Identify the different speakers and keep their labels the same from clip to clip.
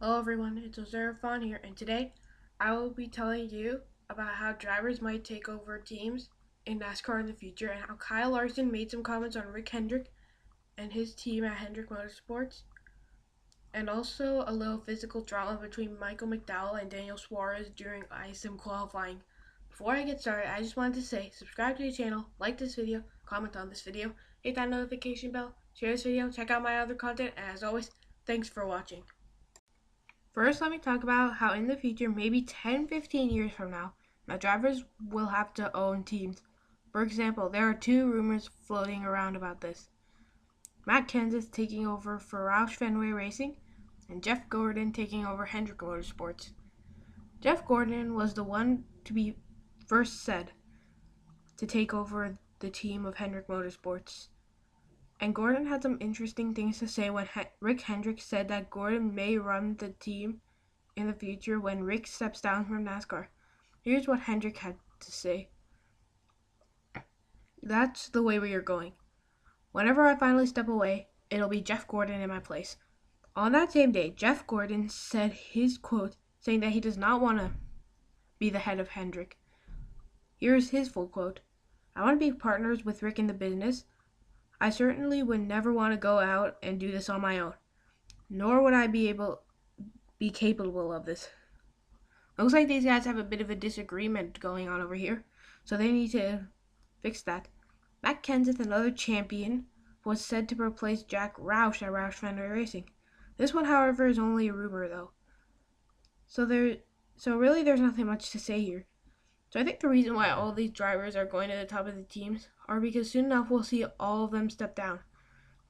Speaker 1: Hello everyone, it's Ozair Irfan here, and today I will be telling you about how drivers might take over teams in NASCAR in the future and how Kyle Larson made some comments on Rick Hendrick and his team at Hendrick Motorsports, and also a little physical drama between Michael McDowell and Daniel Suarez during ISM qualifying. Before I get started, I just wanted to say subscribe to the channel, like this video, comment on this video, hit that notification bell, share this video, check out my other content, and as always, thanks for watching. First, let me talk about how in the future, maybe 10-15 years from now drivers will have to own teams. For example, there are two rumors floating around about this. Matt Kenseth taking over for Roush Fenway Racing, and Jeff Gordon taking over Hendrick Motorsports. Jeff Gordon was the one to be first said to take over the team of Hendrick Motorsports. And Gordon had some interesting things to say when Rick Hendrick said that Gordon may run the team in the future when Rick steps down from NASCAR. Here's what Hendrick had to say. "That's the way we are going. Whenever I finally step away, it'll be Jeff Gordon in my place." On that same day, Jeff Gordon said his quote, saying that he does not want to be the head of Hendrick. Here's his full quote. "I want to be partners with Rick in the business. I certainly would never want to go out and do this on my own, nor would I be capable of this." Looks like these guys have a bit of a disagreement going on over here, so they need to fix that. Matt Kenseth, another champion, was said to replace Jack Roush at Roush Fenway Racing. This one, however, is only a rumor, though. So really there's nothing much to say here. So I think the reason why all these drivers are going to the top of the teams are because soon enough we'll see all of them step down.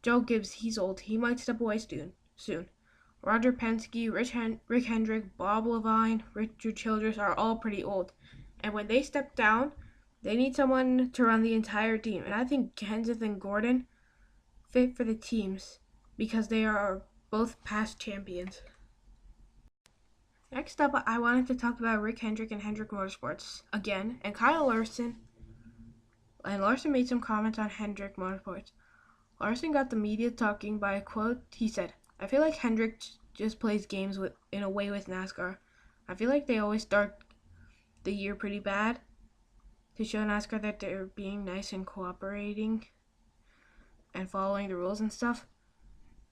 Speaker 1: Joe Gibbs, he's old. He might step away soon. Roger Penske, Rick Hendrick, Bob Levine, Richard Childress are all pretty old. And when they step down, they need someone to run the entire team. And I think Kenseth and Gordon fit for the teams because they are both past champions. Next up, I wanted to talk about Rick Hendrick and Hendrick Motorsports again, and Kyle Larson. And Larson made some comments on Hendrick Motorsports. Larson got the media talking by a quote. He said, "I feel like Hendrick just plays games in a way with NASCAR. I feel like they always start the year pretty bad to show NASCAR that they're being nice and cooperating and following the rules and stuff.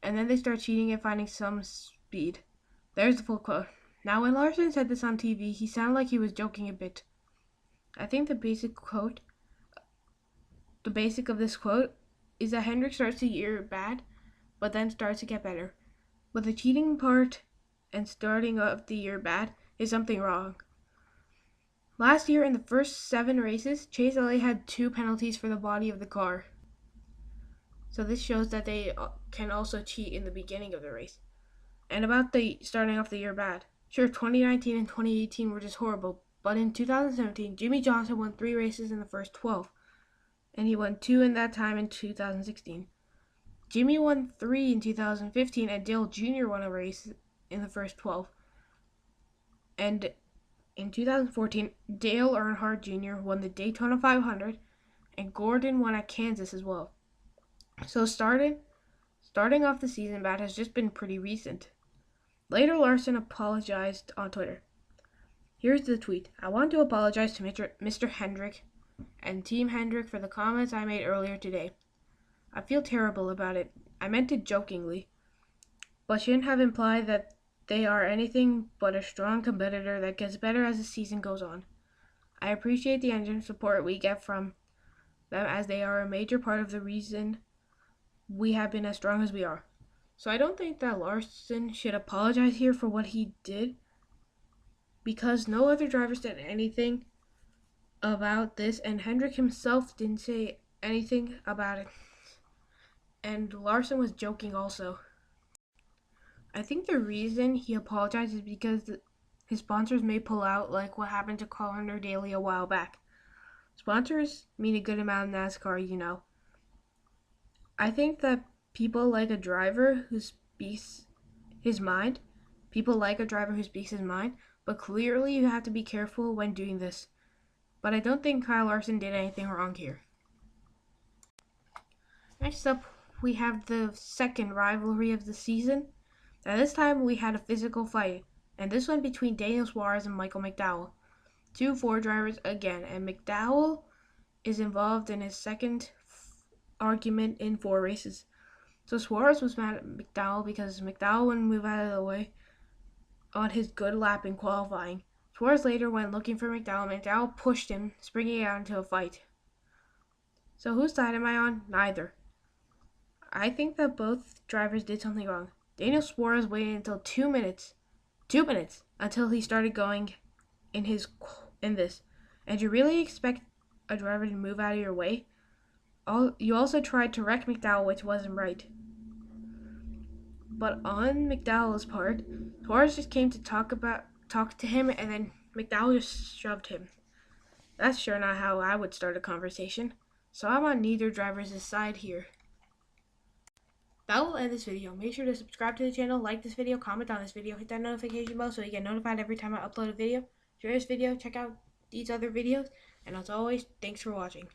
Speaker 1: And then they start cheating and finding some speed." There's the full quote. Now, when Larson said this on TV, he sounded like he was joking a bit. I think the basic of this quote is that Hendrick starts the year bad, but then starts to get better. But the cheating part and starting of the year bad is something wrong. Last year, in the first 7 races, Chase Elliott had 2 penalties for the body of the car. So this shows that they can also cheat in the beginning of the race. And about the starting off the year bad. Sure, 2019 and 2018 were just horrible, but in 2017, Jimmie Johnson won 3 races in the first 12, and he won 2 in that time in 2016. Jimmie won 3 in 2015, and Dale Jr. won a race in the first 12. And in 2014, Dale Earnhardt Jr. won the Daytona 500, and Gordon won at Kansas as well. So starting off the season bad has just been pretty recent. Later, Larson apologized on Twitter. Here's the tweet. "I want to apologize to Mr. Hendrick and Team Hendrick for the comments I made earlier today. I feel terrible about it. I meant it jokingly, but shouldn't have implied that they are anything but a strong competitor that gets better as the season goes on. I appreciate the engine support we get from them as they are a major part of the reason we have been as strong as we are." So I don't think that Larson should apologize here for what he did, because no other driver said anything about this, and Hendrick himself didn't say anything about it. And Larson was joking also. I think the reason he apologized is because his sponsors may pull out, like what happened to Connor Daly a while back. Sponsors mean a good amount in NASCAR, you know. I think that people like a driver who speaks his mind, but clearly you have to be careful when doing this. But I don't think Kyle Larson did anything wrong here. Next up, we have the second rivalry of the season Now this time we had a physical fight, and this one between Daniel Suarez and Michael McDowell. 2 Ford drivers again, and McDowell is involved in his second argument in 4 races. So Suarez was mad at McDowell because McDowell wouldn't move out of the way on his good lap in qualifying. Suarez later went looking for McDowell. McDowell pushed him, springing out into a fight. So whose side am I on? Neither. I think that both drivers did something wrong. Daniel Suarez waited until 2 minutes, until he started going in this. And you really expect a driver to move out of your way? You also tried to wreck McDowell, which wasn't right. But on McDowell's part, Suarez just came to talk to him, and then McDowell just shoved him. That's sure not how I would start a conversation. So I'm on neither driver's side here. That will end this video. Make sure to subscribe to the channel, like this video, comment on this video, hit that notification bell so you get notified every time I upload a video. Share this video, check out these other videos, and as always, thanks for watching.